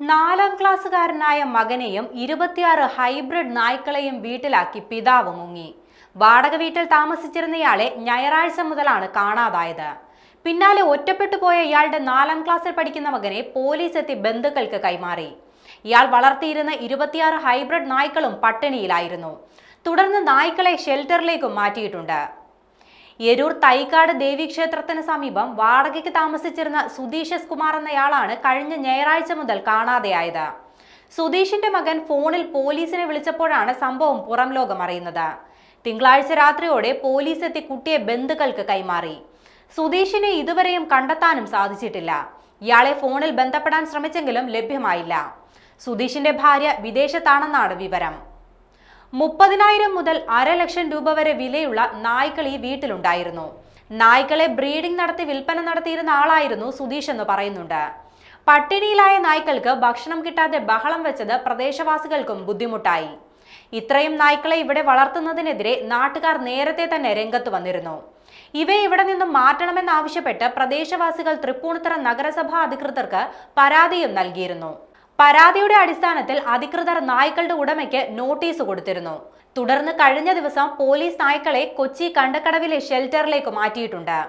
4ാം ക്ലാസ്സുകാരനായ മകനെയും 26 ഹൈബ്രിഡ് നായ്ക്കളെയും വീട്ടിലാക്കി പിതാവ് മുങ്ങി. വാടക വീട്ടിൽ താമസിച്ചിരുന്നയാളെ ഞായറാഴ്ച മുതലാണ് കാണാതായത്. പിന്നാലെ ഒറ്റപ്പെട്ടു പോയ ഇയാളുടെ 4ാം ക്ലാസ്സിൽ പഠിക്കുന്ന മകനെ പോലീസ് എത്തി ബന്ധുക്കൾക്ക് കൈമാറി. ഇയാൾ വളർത്തിയിരുന്ന 26 ഹൈബ്രിഡ് നായ്ക്കളും പട്ടിണിയിലായിരുന്നു. തുടർന്ന് നായ്ക്കളെ ഷെൽട്ടറിലേക്കും മാറ്റിയിട്ടുണ്ട്. എരൂർ തൈക്കാട് ദേവീക്ഷേത്രത്തിന് സമീപം വാടകയ്ക്ക് താമസിച്ചിരുന്ന സുധീഷ് എസ് കുമാർ എന്നയാളാണ് കഴിഞ്ഞ ഞായറാഴ്ച മുതൽ കാണാതെയായത്. സുധീഷിന്റെ മകൻ ഫോണിൽ പോലീസിനെ വിളിച്ചപ്പോഴാണ് സംഭവം പുറം ലോകം അറിയുന്നത്. തിങ്കളാഴ്ച രാത്രിയോടെ പോലീസ് എത്തി കുട്ടിയെ ബന്ധുക്കൾക്ക് കൈമാറി. സുധീഷിനെ ഇതുവരെയും കണ്ടെത്താനും സാധിച്ചിട്ടില്ല. ഇയാളെ ഫോണിൽ ബന്ധപ്പെടാൻ ശ്രമിച്ചെങ്കിലും ലഭ്യമായില്ല. സുധീഷിന്റെ ഭാര്യ വിദേശത്താണെന്നാണ് വിവരം. 30,000 മുതൽ 1,00,000 രൂപ വരെ വിലയുള്ള നായ്ക്കൾ ഈ വീട്ടിലുണ്ടായിരുന്നു. നായ്ക്കളെ ബ്രീഡിംഗ് നടത്തി വിൽപ്പന നടത്തിയിരുന്ന ആളായിരുന്നു സുധീഷ് എന്ന് പറയുന്നുണ്ട്. പട്ടിണിയിലായ നായ്ക്കൾക്ക് ഭക്ഷണം കിട്ടാതെ ബഹളം വെച്ചത് പ്രദേശവാസികൾക്കും ബുദ്ധിമുട്ടായി. ഇത്രയും നായ്ക്കളെ ഇവിടെ വളർത്തുന്നതിനെതിരെ നാട്ടുകാർ നേരത്തെ തന്നെ രംഗത്ത് വന്നിരുന്നു. ഇവയെ ഇവിടെ നിന്നും മാറ്റണമെന്നാവശ്യപ്പെട്ട് പ്രദേശവാസികൾ തൃപ്പൂണിത്തുറ നഗരസഭാ അധികൃതർക്ക് പരാതിയും നൽകിയിരുന്നു. പരാതിയുടെ അടിസ്ഥാനത്തിൽ അധികൃതർ നായ്ക്കളുടെ ഉടമയ്ക്ക് നോട്ടീസ് കൊടുത്തിരുന്നു. തുടർന്ന് കഴിഞ്ഞ ദിവസം പോലീസ് നായ്ക്കളെ കൊച്ചി കണ്ടക്കടവിലെ ഷെൽട്ടറിലേക്ക് മാറ്റിയിട്ടുണ്ട്.